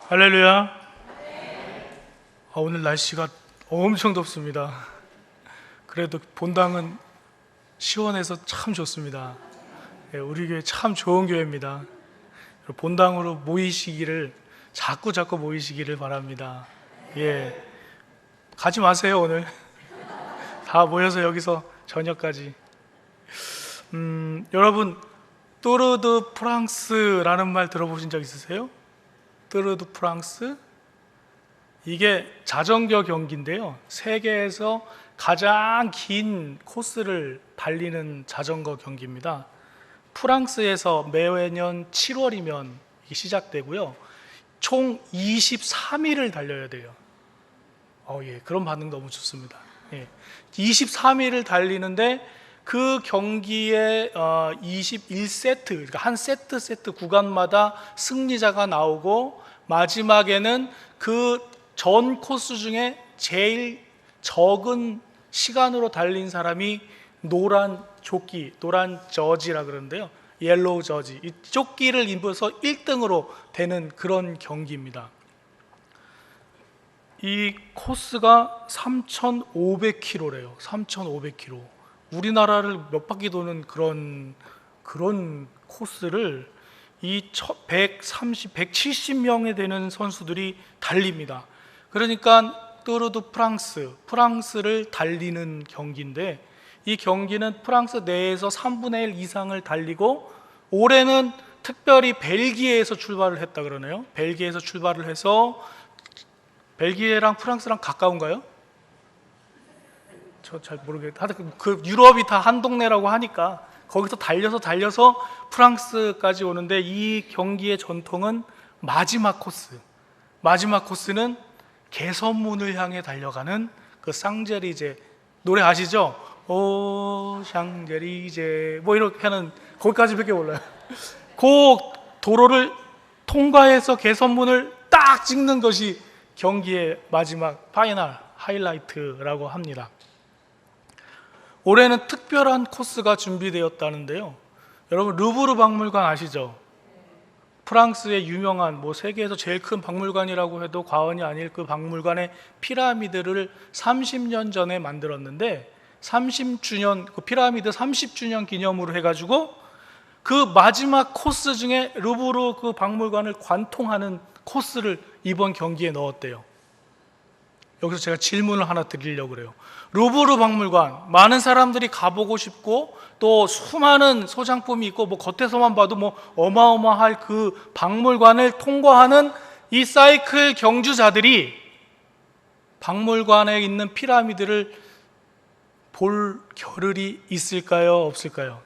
할렐루야. 오늘 날씨가 엄청 덥습니다. 그래도 본당은 시원해서 참 좋습니다. 우리 교회 참 좋은 교회입니다. 본당으로 모이시기를 자꾸 모이시기를 바랍니다. 가지 마세요. 오늘 다 모여서 여기서 저녁까지. 여러분, 뚜르드 프랑스라는 말 들어보신 적 있으세요? 뚜르드 프랑스? 이게 자전거 경기인데요, 세계에서 가장 긴 코스를 달리는 자전거 경기입니다. 프랑스에서 매년 7월이면 시작되고요, 총 23일을 달려야 돼요. 그런 반응 너무 좋습니다. 23일을 달리는데 그 경기에 21세트, 그러니까 한 세트 구간마다 승리자가 나오고, 마지막에는 그 전 코스 중에 제일 적은 시간으로 달린 사람이 노란 조끼, 노란 저지라 그러는데요, 옐로우 저지, 이 조끼를 입어서 1등으로 되는 그런 경기입니다. 이 코스가 3,500km래요. 3,500km. 우리나라를 몇 바퀴 도는 그런 코스를 이 170명에 되는 선수들이 달립니다. 그러니까 뚜르드 프랑스를 달리는 경기인데, 이 경기는 프랑스 내에서 3분의 1 이상을 달리고, 올해는 특별히 벨기에에서 출발을 했다 그러네요. 벨기에에서 출발을 해서, 벨기에랑 프랑스랑 가까운가요? 저 잘 모르겠어요. 하여튼 그 유럽이 다 한 동네라고 하니까 거기서 달려서 프랑스까지 오는데, 이 경기의 전통은 마지막 코스는 개선문을 향해 달려가는 그 샹젤리제 노래 아시죠? 오 샹젤리제 뭐 이렇게 하는, 거기까지밖에 몰라요. 그 도로를 통과해서 개선문을 딱 찍는 것이 경기의 마지막 파이널 하이라이트라고 합니다. 올해는 특별한 코스가 준비되었다는데요, 여러분 루브르 박물관 아시죠? 프랑스의 유명한, 세계에서 제일 큰 박물관이라고 해도 과언이 아닐 그 박물관의 피라미드를 30년 전에 만들었는데, 30주년, 그 피라미드 30주년 기념으로 해가지고 그 마지막 코스 중에 루브르 그 박물관을 관통하는 코스를 이번 경기에 넣었대요. 여기서 제가 질문을 하나 드리려고 그래요. 루브르 박물관, 많은 사람들이 가보고 싶고 또 수많은 소장품이 있고 겉에서만 봐도 어마어마할 그 박물관을 통과하는 이 사이클 경주자들이 박물관에 있는 피라미드를 볼 겨를이 있을까요? 없을까요?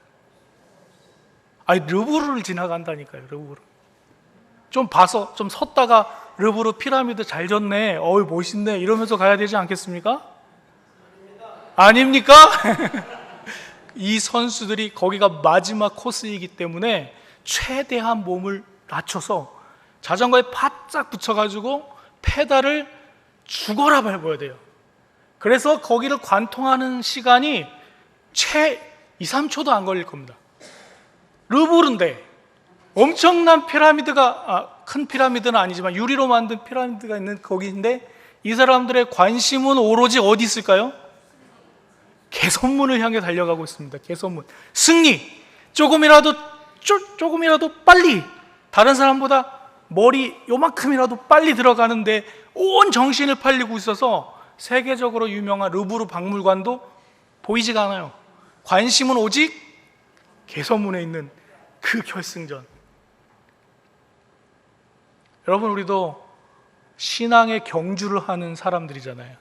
루브르를 지나간다니까요. 루브르 좀 봐서, 좀 섰다가 루브르 피라미드 잘 졌네, 멋있네 이러면서 가야 되지 않겠습니까? 아닙니까? 이 선수들이 거기가 마지막 코스이기 때문에 최대한 몸을 낮춰서 자전거에 바짝 붙여가지고 페달을 죽어라 밟아야 돼요. 그래서 거기를 관통하는 시간이 채 2, 3초도 안 걸릴 겁니다. 루브르인데 엄청난 피라미드가, 큰 피라미드는 아니지만 유리로 만든 피라미드가 있는 거기인데, 이 사람들의 관심은 오로지 어디 있을까요? 개선문을 향해 달려가고 있습니다. 개선문, 승리, 조금이라도 빨리, 다른 사람보다 머리 요만큼이라도 빨리 들어가는데 온 정신을 팔리고 있어서 세계적으로 유명한 루브르 박물관도 보이지가 않아요. 관심은 오직 개선문에 있는 그 결승전. 여러분, 우리도 신앙의 경주를 하는 사람들이잖아요.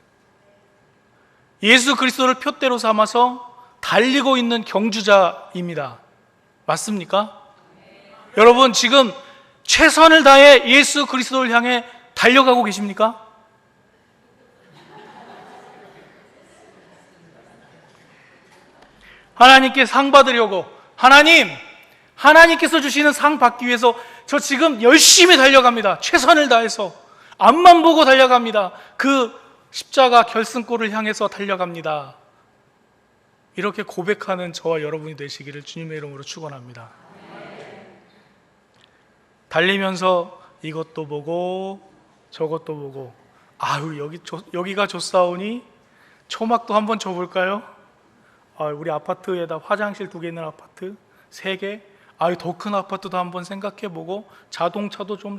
예수 그리스도를 표대로 삼아서 달리고 있는 경주자입니다. 맞습니까? 여러분, 지금 최선을 다해 예수 그리스도를 향해 달려가고 계십니까? 하나님께 상 받으려고, 하나님께서 주시는 상 받기 위해서 저 지금 열심히 달려갑니다. 최선을 다해서 앞만 보고 달려갑니다. 그 십자가 결승골을 향해서 달려갑니다. 이렇게 고백하는 저와 여러분이 되시기를 주님의 이름으로 축원합니다. 달리면서 이것도 보고 저것도 보고, 아유 여기가 좋사오니 초막도 한번 줘볼까요? 우리 아파트에다 화장실 2개 있는 아파트 3개, 더 큰 아파트도 한번 생각해보고, 자동차도 좀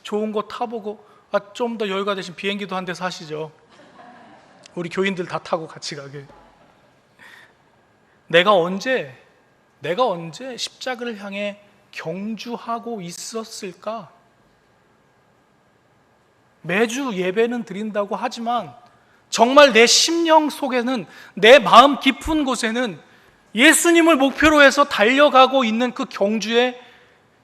좋은 거 타보고, 좀 더 여유가 되신 비행기도 한 대 사시죠. 우리 교인들 다 타고 같이 가게. 내가 언제 십자가를 향해 경주하고 있었을까? 매주 예배는 드린다고 하지만 정말 내 심령 속에는, 내 마음 깊은 곳에는 예수님을 목표로 해서 달려가고 있는 그 경주에,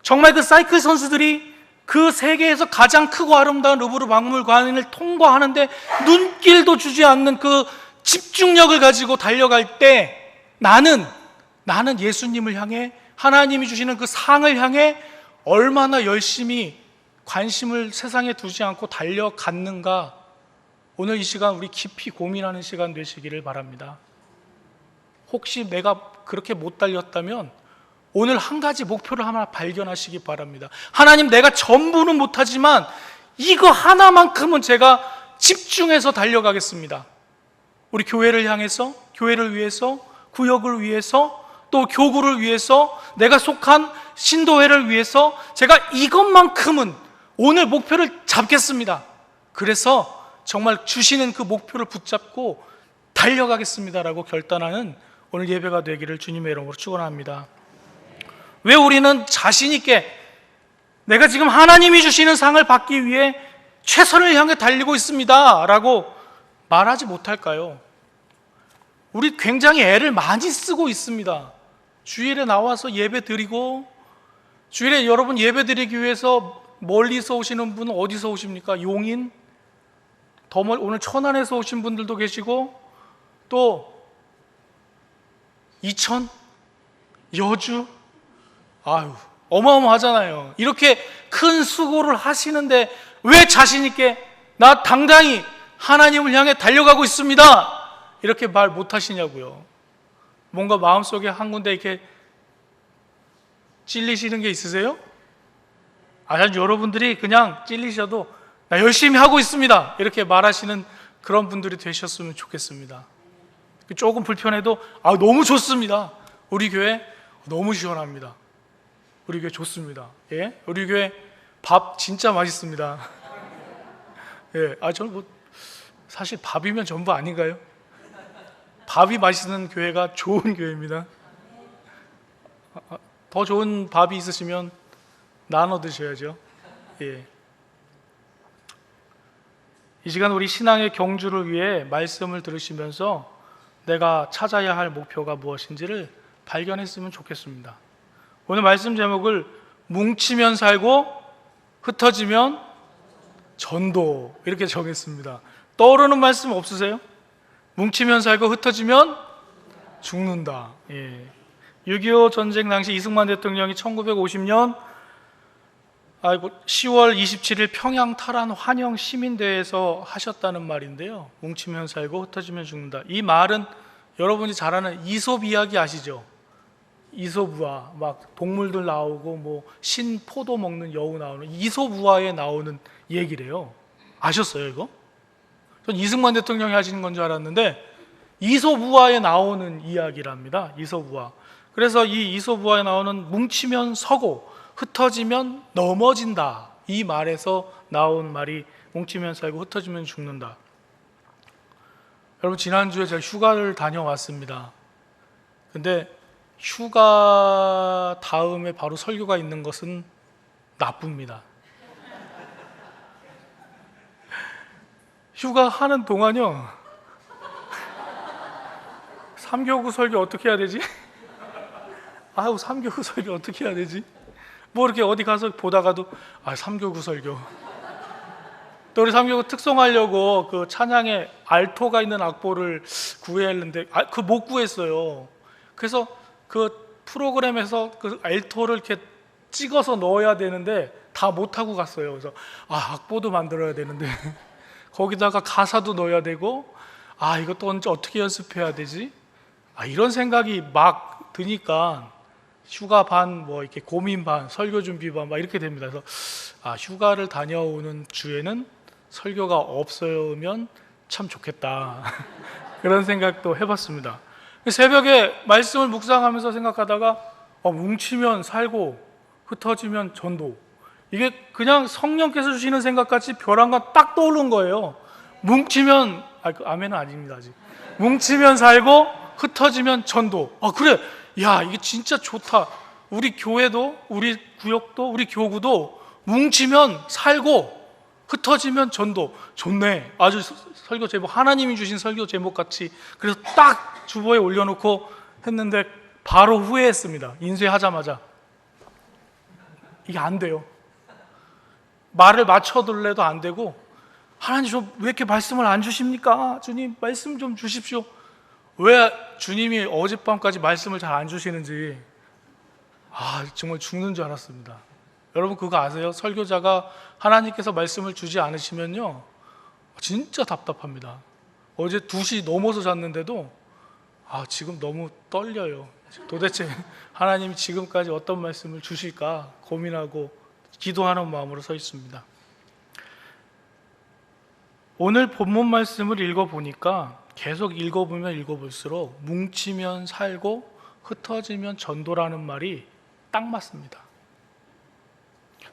정말 그 사이클 선수들이 그 세계에서 가장 크고 아름다운 루브르 박물관을 통과하는데 눈길도 주지 않는 그 집중력을 가지고 달려갈 때, 나는 예수님을 향해, 하나님이 주시는 그 상을 향해 얼마나 열심히 관심을 세상에 두지 않고 달려갔는가, 오늘 이 시간 우리 깊이 고민하는 시간 되시기를 바랍니다. 혹시 내가 그렇게 못 달렸다면 오늘 한 가지 목표를 하나 발견하시기 바랍니다. 하나님, 내가 전부는 못하지만 이거 하나만큼은 제가 집중해서 달려가겠습니다. 우리 교회를 향해서, 교회를 위해서, 구역을 위해서, 또 교구를 위해서, 내가 속한 신도회를 위해서 제가 이것만큼은 오늘 목표를 잡겠습니다. 그래서 정말 주시는 그 목표를 붙잡고 달려가겠습니다라고 결단하는 오늘 예배가 되기를 주님의 이름으로 축원합니다. 왜 우리는 자신 있게 내가 지금 하나님이 주시는 상을 받기 위해 최선을 향해 달리고 있습니다 라고 말하지 못할까요? 우리 굉장히 애를 많이 쓰고 있습니다. 주일에 나와서 예배 드리고, 주일에 여러분 예배 드리기 위해서 멀리서 오시는 분은 어디서 오십니까? 용인? 오늘 천안에서 오신 분들도 계시고, 또 이천? 여주? 어마어마하잖아요. 이렇게 큰 수고를 하시는데 왜 자신 있게 나 당당히 하나님을 향해 달려가고 있습니다 이렇게 말 못하시냐고요. 뭔가 마음속에 한 군데 이렇게 찔리시는 게 있으세요? 여러분들이 그냥 찔리셔도 나 열심히 하고 있습니다 이렇게 말하시는 그런 분들이 되셨으면 좋겠습니다. 조금 불편해도 너무 좋습니다. 우리 교회 너무 시원합니다. 우리 교회 좋습니다. 예? 우리 교회 밥 진짜 맛있습니다. 예, 저는 사실 밥이면 전부 아닌가요? 밥이 맛있는 교회가 좋은 교회입니다. 더 좋은 밥이 있으시면 나눠 드셔야죠. 예. 이 시간 우리 신앙의 경주를 위해 말씀을 들으시면서 내가 찾아야 할 목표가 무엇인지를 발견했으면 좋겠습니다. 오늘 말씀 제목을 뭉치면 살고 흩어지면 전도 이렇게 정했습니다. 떠오르는 말씀 없으세요? 뭉치면 살고 흩어지면 죽는다. 6.25 전쟁 당시 이승만 대통령이 1950년 10월 27일 평양 탈환 환영 시민대회에서 하셨다는 말인데요. 뭉치면 살고 흩어지면 죽는다. 이 말은 여러분이 잘 아는 이솝 이야기 아시죠? 이솝우화, 막 동물들 나오고 신 포도 먹는 여우 나오는 이솝우화에 나오는 얘기래요. 아셨어요 이거? 전 이승만 대통령이 하시는 건 줄 알았는데 이솝우화에 나오는 이야기랍니다. 이솝우화. 그래서 이 이솝우화에 나오는 뭉치면 서고 흩어지면 넘어진다, 이 말에서 나온 말이 뭉치면 살고 흩어지면 죽는다. 여러분, 지난주에 제가 휴가를 다녀왔습니다. 근데 휴가 다음에 바로 설교가 있는 것은 나쁩니다. 휴가 하는 동안요, 3교구 설교 어떻게 해야 되지? 3교구 설교 어떻게 해야 되지? 이렇게 어디 가서 보다가도 3교구 설교. 또 우리 3교구 특송하려고 그 찬양에 알토가 있는 악보를 구해야 했는데 못 구했어요. 그래서 그 프로그램에서 그 알토를 이렇게 찍어서 넣어야 되는데 다 못하고 갔어요. 그래서 악보도 만들어야 되는데 거기다가 가사도 넣어야 되고 이것도 언제 어떻게 연습해야 되지? 이런 생각이 막 드니까 휴가 반, 뭐 이렇게 고민 반, 설교 준비 반, 막 이렇게 됩니다. 그래서 휴가를 다녀오는 주에는 설교가 없으면 참 좋겠다. 그런 생각도 해봤습니다. 새벽에 말씀을 묵상하면서 생각하다가 뭉치면 살고 흩어지면 전도. 이게 그냥 성령께서 주시는 생각같이 벼랑간 딱 떠오른 거예요. 뭉치면 아멘은 아닙니다 아직. 뭉치면 살고 흩어지면 전도. 그래, 야 이게 진짜 좋다. 우리 교회도, 우리 구역도, 우리 교구도 뭉치면 살고 흩어지면 전도. 좋네. 아주 설교 제목, 하나님이 주신 설교 제목 같이. 그래서 딱 주보에 올려놓고 했는데 바로 후회했습니다. 인쇄하자마자. 이게 안 돼요. 말을 맞춰둘래도 안 되고, 하나님 왜 이렇게 말씀을 안 주십니까? 주님 말씀 좀 주십시오. 왜 주님이 어젯밤까지 말씀을 잘 안 주시는지 정말 죽는 줄 알았습니다. 여러분 그거 아세요? 설교자가 하나님께서 말씀을 주지 않으시면요 진짜 답답합니다. 어제 2시 넘어서 잤는데도 지금 너무 떨려요. 도대체 하나님이 지금까지 어떤 말씀을 주실까 고민하고 기도하는 마음으로 서 있습니다. 오늘 본문 말씀을 읽어보니까 계속 읽어보면 읽어볼수록 뭉치면 살고 흩어지면 전도라는 말이 딱 맞습니다.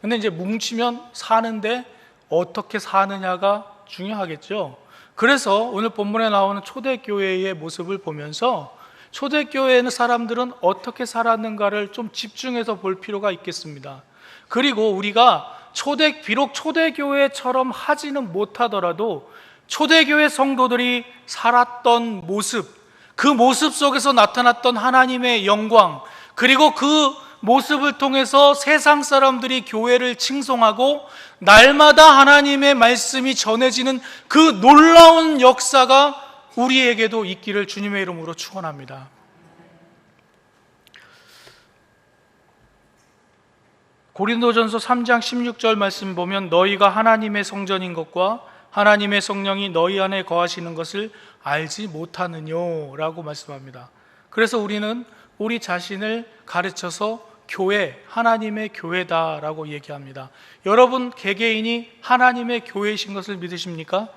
근데 이제 뭉치면 사는데 어떻게 사느냐가 중요하겠죠. 그래서 오늘 본문에 나오는 초대교회의 모습을 보면서 초대교회의 사람들은 어떻게 살았는가를 좀 집중해서 볼 필요가 있겠습니다. 그리고 우리가 비록 초대교회처럼 하지는 못하더라도 초대교회 성도들이 살았던 모습, 그 모습 속에서 나타났던 하나님의 영광, 그리고 그 모습을 통해서 세상 사람들이 교회를 칭송하고 날마다 하나님의 말씀이 전해지는 그 놀라운 역사가 우리에게도 있기를 주님의 이름으로 축원합니다. 고린도전서 3장 16절 말씀 보면 너희가 하나님의 성전인 것과 하나님의 성령이 너희 안에 거하시는 것을 알지 못하느뇨 라고 말씀합니다. 그래서 우리는 우리 자신을 가르쳐서 교회, 하나님의 교회다라고 얘기합니다. 여러분 개개인이 하나님의 교회이신 것을 믿으십니까?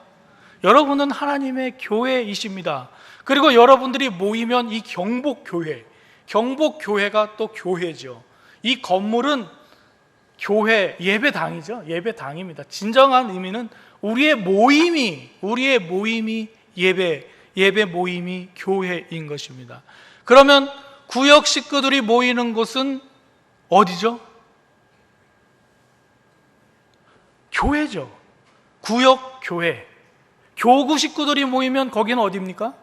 여러분은 하나님의 교회이십니다. 그리고 여러분들이 모이면 이 경복교회가 또 교회죠. 이 건물은 교회, 예배당이죠. 예배당입니다. 진정한 의미는 우리의 모임이 예배 모임이 교회인 것입니다. 그러면 구역 식구들이 모이는 곳은 어디죠? 교회죠. 구역 교회. 교구 식구들이 모이면 거기는 어디입니까?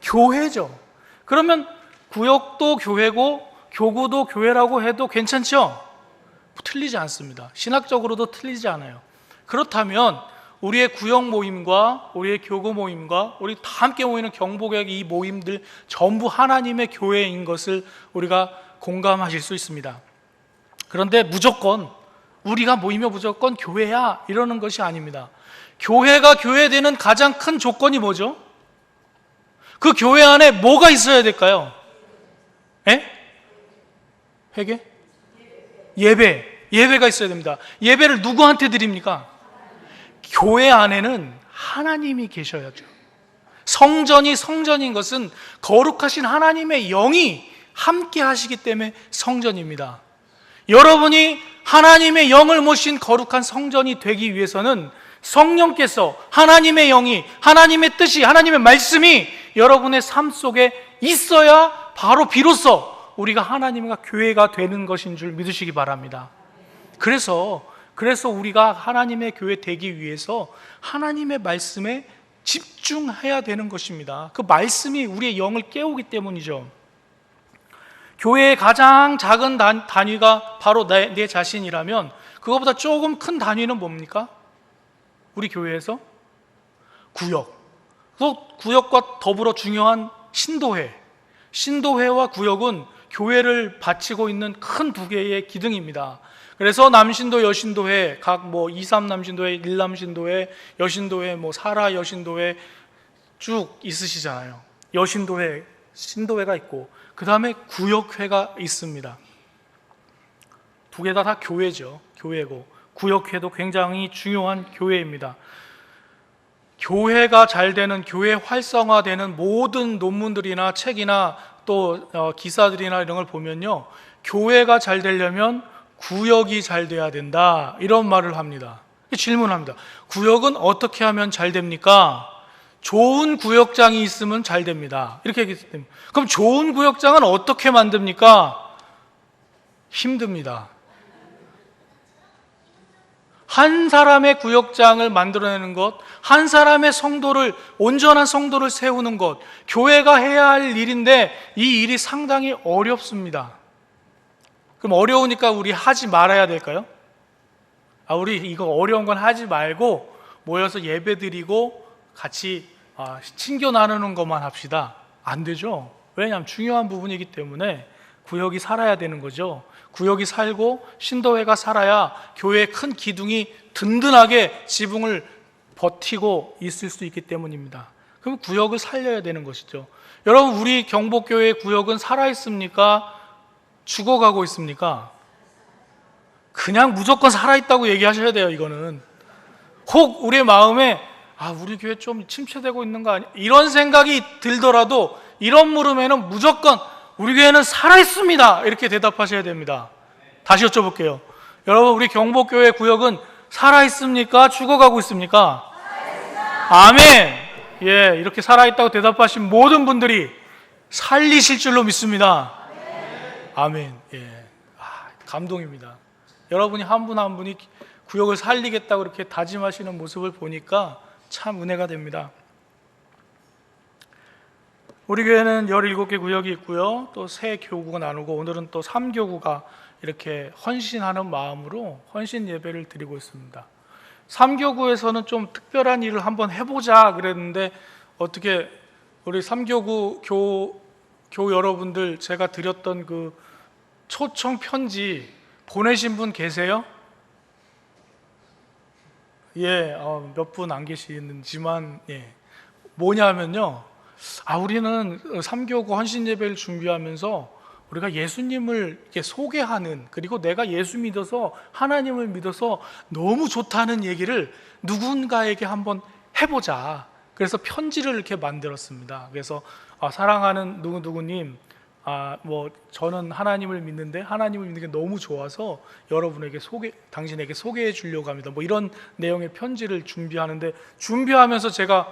교회죠. 그러면 구역도 교회고 교구도 교회라고 해도 괜찮죠? 틀리지 않습니다. 신학적으로도 틀리지 않아요. 그렇다면 우리의 구역 모임과 우리의 교구 모임과 우리 다 함께 모이는 경복의 이 모임들 전부 하나님의 교회인 것을 우리가 공감하실 수 있습니다. 그런데 무조건 우리가 모이면 무조건 교회야 이러는 것이 아닙니다. 교회가 교회되는 가장 큰 조건이 뭐죠? 그 교회 안에 뭐가 있어야 될까요? 회개? 예배가 있어야 됩니다. 예배를 누구한테 드립니까? 교회 안에는 하나님이 계셔야죠. 성전이 성전인 것은 거룩하신 하나님의 영이 함께 하시기 때문에 성전입니다. 여러분이 하나님의 영을 모신 거룩한 성전이 되기 위해서는 성령께서 하나님의 영이, 하나님의 뜻이, 하나님의 말씀이 여러분의 삶 속에 있어야 비로소 우리가 하나님과 교회가 되는 것인 줄 믿으시기 바랍니다. 그래서 우리가 하나님의 교회 되기 위해서 하나님의 말씀에 집중해야 되는 것입니다. 그 말씀이 우리의 영을 깨우기 때문이죠. 교회의 가장 작은 단위가 바로 내 자신이라면 그거보다 조금 큰 단위는 뭡니까? 우리 교회에서 구역. 또 구역과 더불어 중요한 신도회와 구역은 교회를 바치고 있는 큰 두 개의 기둥입니다. 그래서 남신도, 여신도회, 각 2, 3남신도회, 1남신도회, 여신도회, 사라 여신도회 쭉 있으시잖아요. 여신도회 신도회가 있고 그 다음에 구역회가 있습니다. 두 개 다 교회죠. 교회고 구역회도 굉장히 중요한 교회입니다. 교회가 잘 되는, 교회 활성화되는 모든 논문들이나 책이나 또 기사들이나 이런 걸 보면요, 교회가 잘 되려면 구역이 잘 돼야 된다, 이런 말을 합니다. 질문합니다. 구역은 어떻게 하면 잘 됩니까? 좋은 구역장이 있으면 잘 됩니다, 이렇게 얘기했기 때문에. 그럼 좋은 구역장은 어떻게 만듭니까? 힘듭니다. 한 사람의 구역장을 만들어내는 것, 한 사람의 성도를, 온전한 성도를 세우는 것, 교회가 해야 할 일인데 이 일이 상당히 어렵습니다. 그럼 어려우니까 우리 하지 말아야 될까요? 우리 이거 어려운 건 하지 말고 모여서 예배 드리고 같이 친교 나누는 것만 합시다. 안 되죠. 왜냐하면 중요한 부분이기 때문에 구역이 살아야 되는 거죠. 구역이 살고 신도회가 살아야 교회의 큰 기둥이 든든하게 지붕을 버티고 있을 수 있기 때문입니다. 그럼 구역을 살려야 되는 것이죠. 여러분, 우리 경복교회의 구역은 살아있습니까? 죽어가고 있습니까? 그냥 무조건 살아있다고 얘기하셔야 돼요. 이거는 혹 우리의 마음에 우리 교회 좀 침체되고 있는 거 아니야? 이런 생각이 들더라도 이런 물음에는 무조건 우리 교회는 살아있습니다, 이렇게 대답하셔야 됩니다. 다시 여쭤볼게요. 여러분, 우리 경복교회 구역은 살아있습니까? 죽어가고 있습니까? 살아있습니다. 아멘. 예, 이렇게 살아있다고 대답하신 모든 분들이 살리실 줄로 믿습니다. 아멘. 예, 감동입니다. 여러분이 한 분 한 분이 구역을 살리겠다고 이렇게 다짐하시는 모습을 보니까 참 은혜가 됩니다. 우리 교회는 17개 구역이 있고요, 또 세 교구가 나누고 오늘은 또 3교구가 이렇게 헌신하는 마음으로 헌신 예배를 드리고 있습니다. 3교구에서는 좀 특별한 일을 한번 해보자 그랬는데, 어떻게 우리 3교구 교 여러분들 제가 드렸던 그 초청 편지 보내신 분 계세요? 예, 몇 분 안 계시는지만, 예, 뭐냐면요, 우리는 3교구 헌신 예배를 준비하면서 우리가 예수님을 이렇게 소개하는, 그리고 내가 예수 믿어서, 하나님을 믿어서 너무 좋다는 얘기를 누군가에게 한번 해보자. 그래서 편지를 이렇게 만들었습니다. 그래서 사랑하는 누구누구님, 저는 하나님을 믿는데 하나님을 믿는 게 너무 좋아서 여러분에게 당신에게 소개해 주려고 합니다. 이런 내용의 편지를 준비하는데, 준비하면서 제가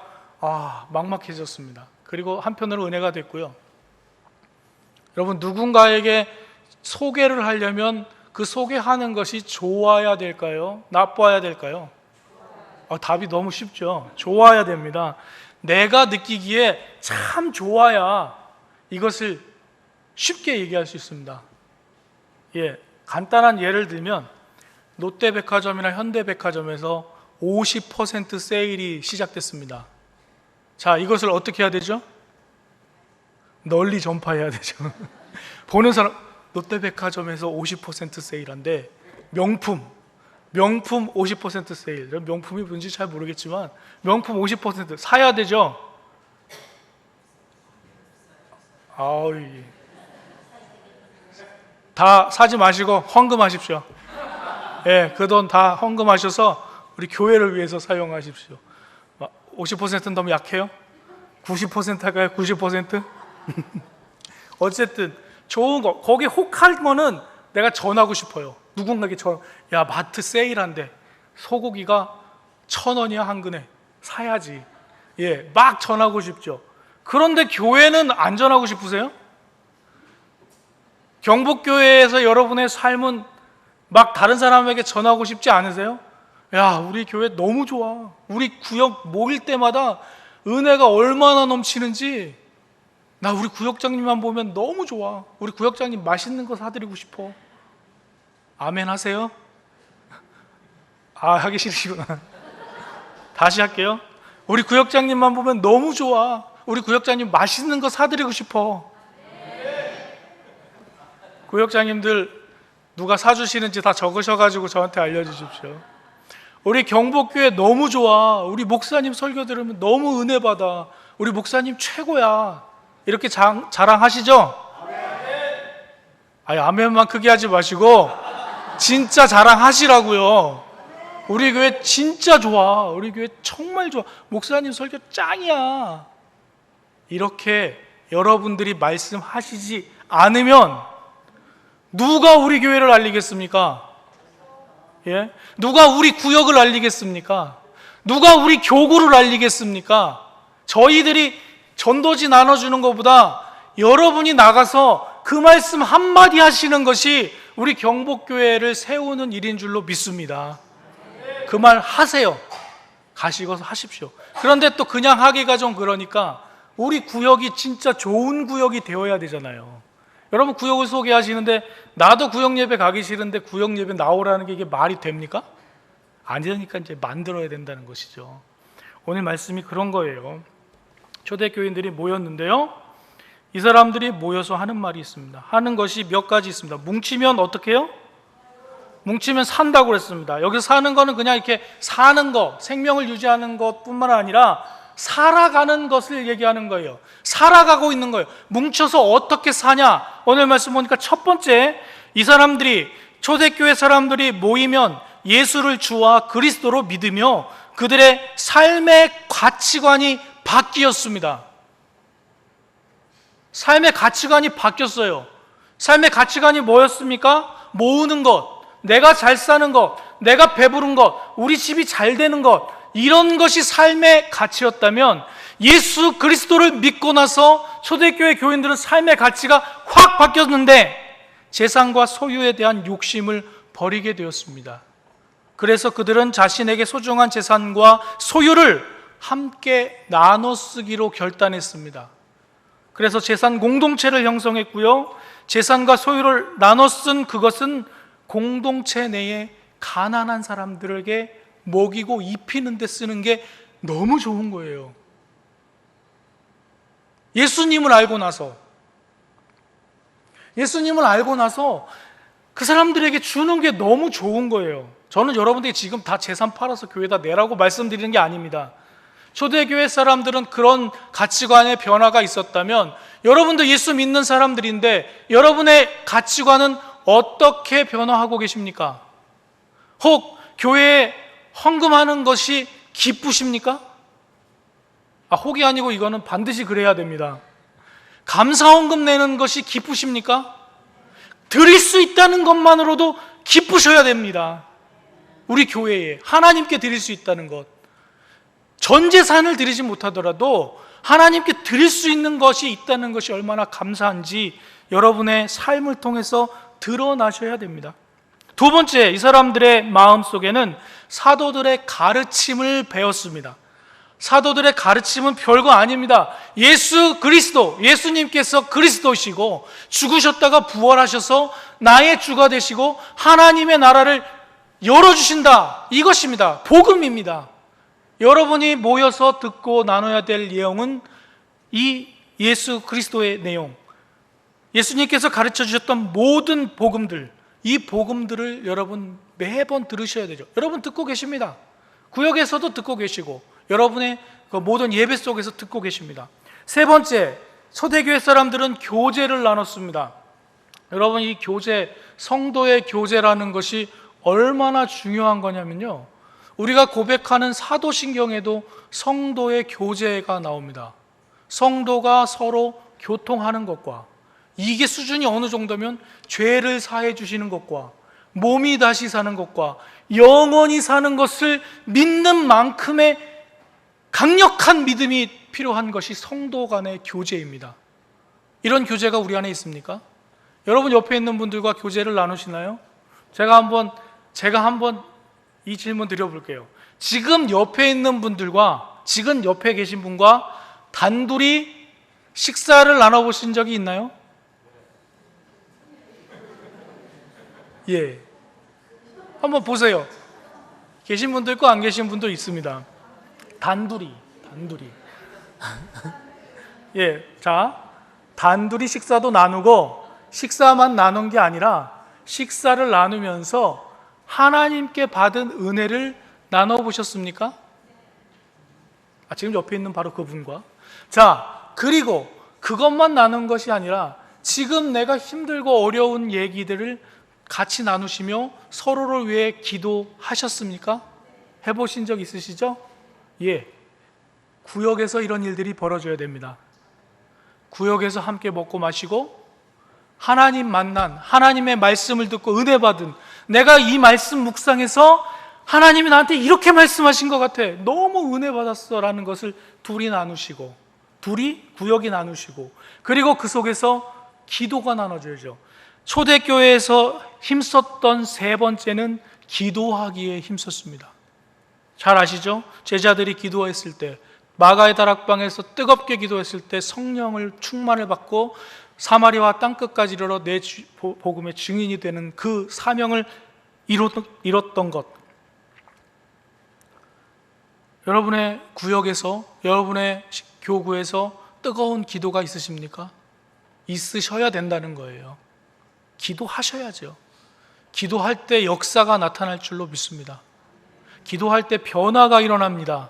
막막해졌습니다. 그리고 한편으로 은혜가 됐고요. 여러분, 누군가에게 소개를 하려면 그 소개하는 것이 좋아야 될까요? 나빠야 될까요? 답이 너무 쉽죠. 좋아야 됩니다. 내가 느끼기에 참 좋아야 이것을 쉽게 얘기할 수 있습니다. 예, 간단한 예를 들면 롯데백화점이나 현대백화점에서 50% 세일이 시작됐습니다. 자, 이것을 어떻게 해야 되죠? 널리 전파해야 되죠. 보는 사람, 롯데백화점에서 50% 세일한데 명품 50% 세일. 명품이 뭔지 잘 모르겠지만 명품 50% 사야 되죠. 다 사지 마시고 헌금하십시오. 예, 그 돈 다 헌금하셔서 우리 교회를 위해서 사용하십시오. 50%는 너무 약해요? 90% 할까요? 90%? 어쨌든 좋은 거, 거기 혹할 거는 내가 전하고 싶어요. 누군가에게 야, 마트 세일한대. 소고기가 1,000원이야 한 근에. 사야지. 예, 막 전하고 싶죠. 그런데 교회는 안 전하고 싶으세요? 경복교회에서 여러분의 삶은 막 다른 사람에게 전하고 싶지 않으세요? 야, 우리 교회 너무 좋아. 우리 구역 모일 때마다 은혜가 얼마나 넘치는지, 나 우리 구역장님만 보면 너무 좋아. 우리 구역장님 맛있는 거 사드리고 싶어. 아멘 하세요? 하기 싫으시구나. 다시 할게요. 우리 구역장님만 보면 너무 좋아. 우리 구역장님 맛있는 거 사드리고 싶어. 구역장님들 누가 사주시는지 다 적으셔가지고 저한테 알려주십시오. 우리 경복교회 너무 좋아. 우리 목사님 설교 들으면 너무 은혜 받아. 우리 목사님 최고야. 이렇게 자랑하시죠? 아니, 아멘만 크게 하지 마시고 진짜 자랑하시라고요. 우리 교회 진짜 좋아. 우리 교회 정말 좋아. 목사님 설교 짱이야. 이렇게 여러분들이 말씀하시지 않으면 누가 우리 교회를 알리겠습니까? 예? 누가 우리 구역을 알리겠습니까? 누가 우리 교구를 알리겠습니까? 저희들이 전도지 나눠주는 것보다 여러분이 나가서 그 말씀 한마디 하시는 것이 우리 경복교회를 세우는 일인 줄로 믿습니다. 그 말 하세요. 가시고 하십시오. 그런데 또 그냥 하기가 좀 그러니까 우리 구역이 진짜 좋은 구역이 되어야 되잖아요. 여러분 구역을 소개하시는데 나도 구역 예배 가기 싫은데 구역 예배 나오라는 게 이게 말이 됩니까? 아니니까 이제 만들어야 된다는 것이죠. 오늘 말씀이 그런 거예요. 초대교인들이 모였는데요, 이 사람들이 모여서 하는 말이 있습니다. 하는 것이 몇 가지 있습니다. 뭉치면 어떻게 해요? 뭉치면 산다고 그랬습니다. 여기서 사는 거는 그냥 이렇게 사는 것, 생명을 유지하는 것뿐만 아니라 살아가는 것을 얘기하는 거예요. 살아가고 있는 거예요. 뭉쳐서 어떻게 사냐? 오늘 말씀 보니까 첫 번째, 이 사람들이, 초대교회 사람들이 모이면 예수를 주와 그리스도로 믿으며 그들의 삶의 가치관이 바뀌었습니다. 삶의 가치관이 바뀌었어요. 삶의 가치관이 뭐였습니까? 모으는 것, 내가 잘 사는 것, 내가 배부른 것, 우리 집이 잘 되는 것, 이런 것이 삶의 가치였다면 예수 그리스도를 믿고 나서 초대교회 교인들은 삶의 가치가 확 바뀌었는데 재산과 소유에 대한 욕심을 버리게 되었습니다. 그래서 그들은 자신에게 소중한 재산과 소유를 함께 나눠 쓰기로 결단했습니다. 그래서 재산 공동체를 형성했고요, 재산과 소유를 나눠 쓴 그것은 공동체 내에 가난한 사람들에게 먹이고 입히는 데 쓰는 게 너무 좋은 거예요. 예수님을 알고 나서 그 사람들에게 주는 게 너무 좋은 거예요. 저는 여러분들이 지금 다 재산 팔아서 교회에다 내라고 말씀드리는 게 아닙니다. 초대교회 사람들은 그런 가치관의 변화가 있었다면 여러분도 예수 믿는 사람들인데 여러분의 가치관은 어떻게 변화하고 계십니까? 혹 교회에 헌금하는 것이 기쁘십니까? 혹이 아니고 이거는 반드시 그래야 됩니다. 감사헌금 내는 것이 기쁘십니까? 드릴 수 있다는 것만으로도 기쁘셔야 됩니다. 우리 교회에 하나님께 드릴 수 있다는 것, 전 재산을 드리지 못하더라도 하나님께 드릴 수 있는 것이 있다는 것이 얼마나 감사한지 여러분의 삶을 통해서 드러나셔야 됩니다. 두 번째, 이 사람들의 마음속에는 사도들의 가르침을 배웠습니다. 사도들의 가르침은 별거 아닙니다. 예수 그리스도, 예수님께서 그리스도시고 죽으셨다가 부활하셔서 나의 주가 되시고 하나님의 나라를 열어주신다, 이것입니다. 복음입니다. 여러분이 모여서 듣고 나눠야 될 내용은 이 예수 그리스도의 내용, 예수님께서 가르쳐 주셨던 모든 복음들, 이 복음들을 여러분 매번 들으셔야 되죠. 여러분 듣고 계십니다. 구역에서도 듣고 계시고 여러분의 그 모든 예배 속에서 듣고 계십니다. 세 번째, 초대교회 사람들은 교제를 나눴습니다. 여러분, 이 교제, 성도의 교제라는 것이 얼마나 중요한 거냐면요, 우리가 고백하는 사도신경에도 성도의 교제가 나옵니다. 성도가 서로 교통하는 것과, 이게 수준이 어느 정도면 죄를 사해 주시는 것과 몸이 다시 사는 것과 영원히 사는 것을 믿는 만큼의 강력한 믿음이 필요한 것이 성도 간의 교제입니다. 이런 교제가 우리 안에 있습니까? 여러분 옆에 있는 분들과 교제를 나누시나요? 제가 한번 이 질문 드려볼게요. 지금 옆에 있는 분들과, 지금 옆에 계신 분과 단둘이 식사를 나눠보신 적이 있나요? 예. 한번 보세요. 계신 분도 있고 안 계신 분도 있습니다. 단둘이. 예. 자, 단둘이 식사도 나누고 식사만 나눈 게 아니라 식사를 나누면서 하나님께 받은 은혜를 나눠보셨습니까? 지금 옆에 있는 바로 그분과. 자, 그리고 그것만 나눈 것이 아니라 지금 내가 힘들고 어려운 얘기들을 같이 나누시며 서로를 위해 기도하셨습니까? 해보신 적 있으시죠? 예. 구역에서 이런 일들이 벌어져야 됩니다. 구역에서 함께 먹고 마시고 하나님 만난, 하나님의 말씀을 듣고 은혜 받은, 내가 이 말씀 묵상해서 하나님이 나한테 이렇게 말씀하신 것 같아, 너무 은혜 받았어 라는 것을 둘이 나누시고, 둘이 구역이 나누시고, 그리고 그 속에서 기도가 나눠져야죠. 초대교회에서 힘썼던 세 번째는 기도하기에 힘썼습니다. 잘 아시죠? 제자들이 기도했을 때, 마가의 다락방에서 뜨겁게 기도했을 때 성령을 충만을 받고 사마리아와 땅끝까지 이르러 내 복음의 증인이 되는 그 사명을 이뤘던 것. 여러분의 구역에서, 여러분의 교구에서 뜨거운 기도가 있으십니까? 있으셔야 된다는 거예요. 기도하셔야죠. 기도할 때 역사가 나타날 줄로 믿습니다. 기도할 때 변화가 일어납니다.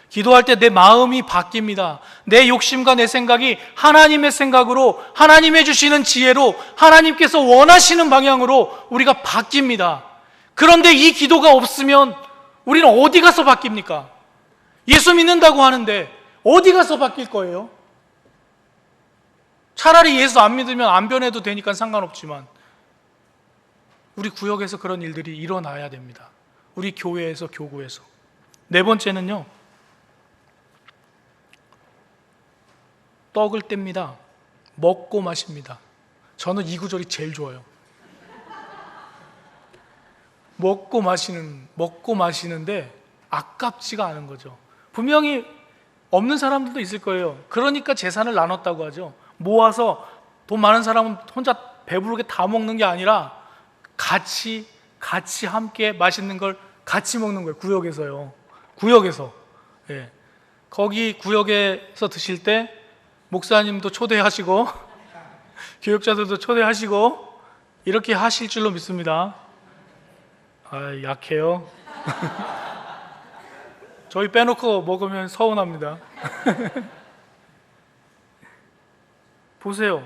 기도할 때 내 마음이 바뀝니다. 내 욕심과 내 생각이 하나님의 생각으로, 하나님의 주시는 지혜로, 하나님께서 원하시는 방향으로 우리가 바뀝니다. 그런데 이 기도가 없으면 우리는 어디 가서 바뀝니까? 예수 믿는다고 하는데 어디 가서 바뀔 거예요? 차라리 예수 안 믿으면 안 변해도 되니까 상관없지만 우리 구역에서 그런 일들이 일어나야 됩니다. 우리 교회에서, 교구에서. 네 번째는요, 떡을 뗍니다. 먹고 마십니다. 저는 이 구절이 제일 좋아요. 먹고 마시는데 아깝지가 않은 거죠. 분명히 없는 사람들도 있을 거예요. 그러니까 재산을 나눴다고 하죠. 모아서 돈 많은 사람은 혼자 배부르게 다 먹는 게 아니라 같이 함께 맛있는 걸 같이 먹는 거예요. 구역에서요. 구역에서. 예. 거기 구역에서 드실 때 목사님도 초대하시고 교육자들도 초대하시고 이렇게 하실 줄로 믿습니다. 아, 약해요. 저희 빼놓고 먹으면 서운합니다. 보세요.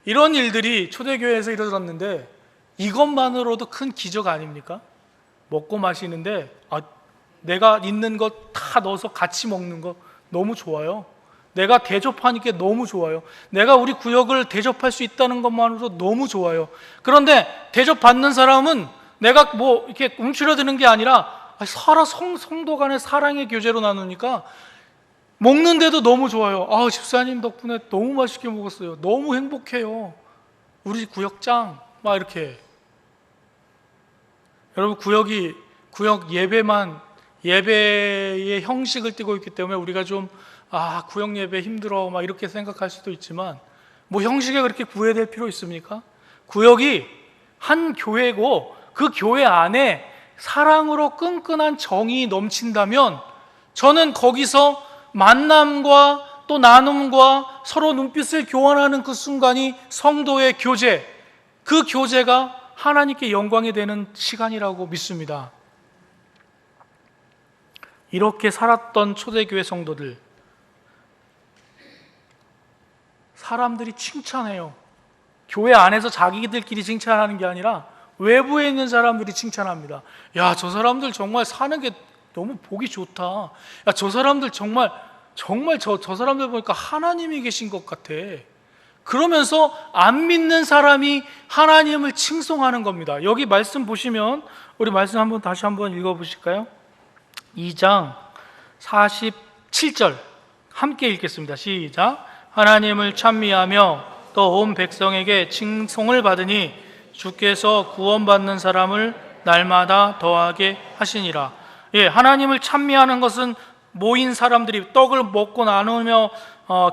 이런 일들이 초대교회에서 일어났는데 이것만으로도 큰 기적 아닙니까? 먹고 마시는데 내가 있는 것 다 넣어서 같이 먹는 거 너무 좋아요. 내가 대접하니까 너무 좋아요. 내가 우리 구역을 대접할 수 있다는 것만으로도 너무 좋아요. 그런데 대접받는 사람은 내가 뭐 이렇게 움츠러드는 게 아니라 성도 간의 사랑의 교제로 나누니까 먹는데도 너무 좋아요. 집사님 덕분에 너무 맛있게 먹었어요. 너무 행복해요. 우리 구역 짱. 막 이렇게. 여러분, 구역 예배의 형식을 띠고 있기 때문에 우리가 좀 구역 예배 힘들어 막 이렇게 생각할 수도 있지만 뭐 형식에 그렇게 구애될 필요 있습니까? 구역이 한 교회고 그 교회 안에 사랑으로 끈끈한 정이 넘친다면 저는 거기서 만남과 또 나눔과 서로 눈빛을 교환하는 그 순간이 성도의 교제, 그 교제가 하나님께 영광이 되는 시간이라고 믿습니다. 이렇게 살았던 초대교회 성도들, 사람들이 칭찬해요. 교회 안에서 자기들끼리 칭찬하는 게 아니라 외부에 있는 사람들이 칭찬합니다. 야, 저 사람들 정말 사는 게 너무 보기 좋다. 야, 저 사람들 정말 저 사람들 보니까 하나님이 계신 것 같아. 그러면서 안 믿는 사람이 하나님을 칭송하는 겁니다. 여기 말씀 보시면 우리 말씀 다시 한번 읽어보실까요? 2장 47절 함께 읽겠습니다. 시작. 하나님을 찬미하며 또 온 백성에게 칭송을 받으니 주께서 구원받는 사람을 날마다 더하게 하시니라. 예, 하나님을 찬미하는 것은 모인 사람들이 떡을 먹고 나누며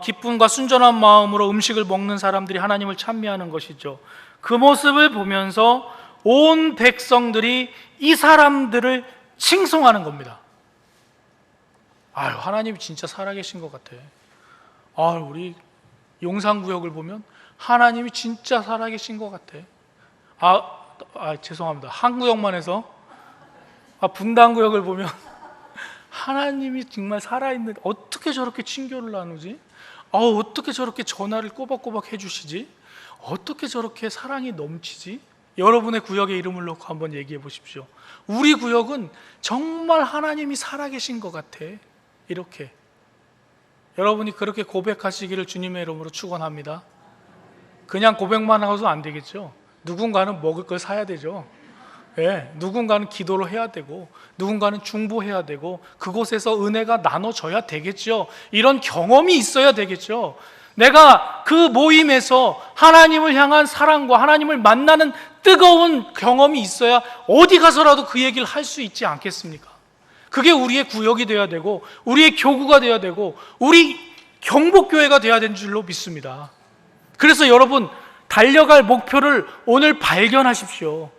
기쁨과 순전한 마음으로 음식을 먹는 사람들이 하나님을 찬미하는 것이죠. 그 모습을 보면서 온 백성들이 이 사람들을 칭송하는 겁니다. 하나님이 진짜 살아계신 것 같아. 우리 용산구역을 보면 하나님이 진짜 살아계신 것 같아. 죄송합니다. 한 구역만 해서 분당구역을 보면 하나님이 정말 살아있는, 어떻게 저렇게 친교를 나누지? 어떻게 저렇게 전화를 꼬박꼬박 해주시지? 어떻게 저렇게 사랑이 넘치지? 여러분의 구역의 이름을 놓고 한번 얘기해 보십시오. 우리 구역은 정말 하나님이 살아계신 것 같아. 이렇게 여러분이 그렇게 고백하시기를 주님의 이름으로 축원합니다. 그냥 고백만 하고도 안 되겠죠. 누군가는 먹을 걸 사야 되죠. 예, 누군가는 기도를 해야 되고, 누군가는 중보해야 되고, 그곳에서 은혜가 나눠져야 되겠죠. 이런 경험이 있어야 되겠죠. 내가 그 모임에서 하나님을 향한 사랑과 하나님을 만나는 뜨거운 경험이 있어야 어디 가서라도 그 얘기를 할 수 있지 않겠습니까? 그게 우리의 구역이 되어야 되고, 우리의 교구가 되어야 되고, 우리 경복교회가 되어야 되는 줄로 믿습니다. 그래서 여러분, 달려갈 목표를 오늘 발견하십시오.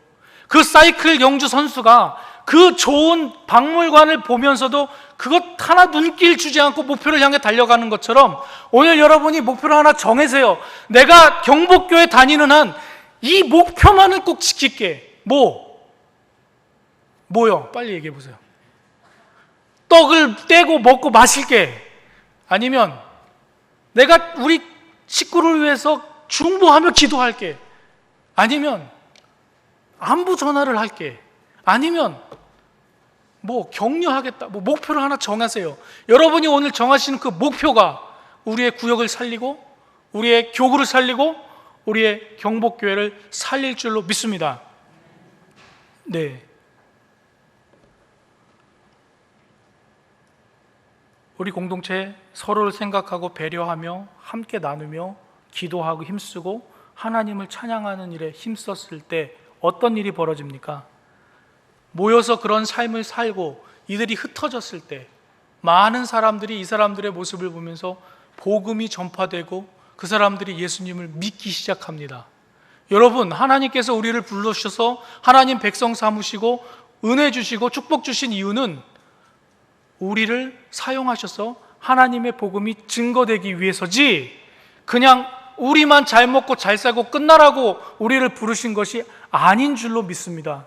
그 사이클 영주 선수가 그 좋은 박물관을 보면서도 그것 하나 눈길 주지 않고 목표를 향해 달려가는 것처럼 오늘 여러분이 목표를 하나 정해세요. 내가 경복교회 다니는 한 이 목표만은 꼭 지킬게. 뭐요? 빨리 얘기해 보세요. 떡을 떼고 먹고 마실게. 아니면 내가 우리 식구를 위해서 중보하며 기도할게. 아니면 안부 전화를 할게. 아니면 격려하겠다. 목표를 하나 정하세요. 여러분이 오늘 정하시는 그 목표가 우리의 구역을 살리고 우리의 교구를 살리고 우리의 경복교회를 살릴 줄로 믿습니다. 네. 우리 공동체 서로를 생각하고 배려하며 함께 나누며 기도하고 힘쓰고 하나님을 찬양하는 일에 힘썼을 때 어떤 일이 벌어집니까? 모여서 그런 삶을 살고 이들이 흩어졌을 때 많은 사람들이 이 사람들의 모습을 보면서 복음이 전파되고 그 사람들이 예수님을 믿기 시작합니다. 여러분, 하나님께서 우리를 불러주셔서 하나님 백성 삼으시고 은혜 주시고 축복 주신 이유는 우리를 사용하셔서 하나님의 복음이 증거되기 위해서지, 그냥 우리만 잘 먹고 잘 살고 끝나라고 우리를 부르신 것이 아닌 줄로 믿습니다.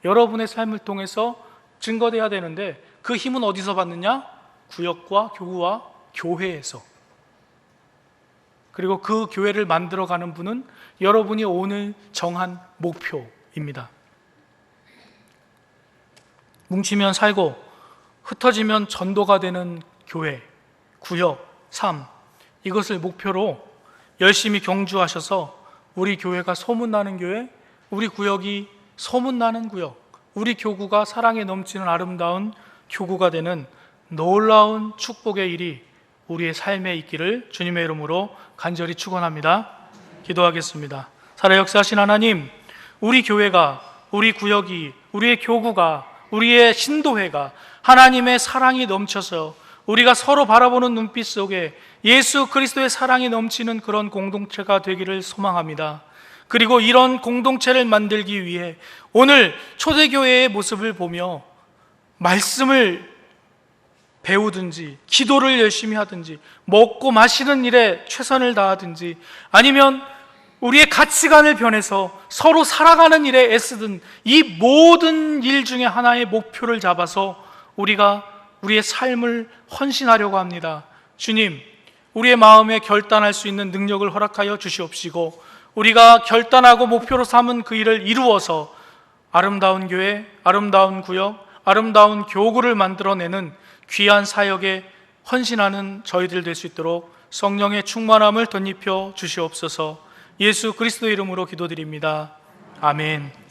여러분의 삶을 통해서 증거돼야 되는데 그 힘은 어디서 받느냐? 구역과 교구와 교회에서. 그리고 그 교회를 만들어가는 분은 여러분이 오늘 정한 목표입니다. 뭉치면 살고 흩어지면 전도가 되는 교회, 구역, 삶, 이것을 목표로 열심히 경주하셔서 우리 교회가 소문나는 교회, 우리 구역이 소문나는 구역, 우리 교구가 사랑에 넘치는 아름다운 교구가 되는 놀라운 축복의 일이 우리의 삶에 있기를 주님의 이름으로 간절히 축원합니다. 기도하겠습니다. 살아 역사하신 하나님, 우리 교회가, 우리 구역이, 우리의 교구가, 우리의 신도회가 하나님의 사랑이 넘쳐서 우리가 서로 바라보는 눈빛 속에 예수 그리스도의 사랑이 넘치는 그런 공동체가 되기를 소망합니다. 그리고 이런 공동체를 만들기 위해 오늘 초대교회의 모습을 보며 말씀을 배우든지 기도를 열심히 하든지 먹고 마시는 일에 최선을 다하든지 아니면 우리의 가치관을 변해서 서로 살아가는 일에 애쓰든 이 모든 일 중에 하나의 목표를 잡아서 우리가 우리의 삶을 헌신하려고 합니다. 주님, 우리의 마음에 결단할 수 있는 능력을 허락하여 주시옵시고 우리가 결단하고 목표로 삼은 그 일을 이루어서 아름다운 교회, 아름다운 구역, 아름다운 교구를 만들어내는 귀한 사역에 헌신하는 저희들 될 수 있도록 성령의 충만함을 덧입혀 주시옵소서. 예수 그리스도의 이름으로 기도드립니다. 아멘.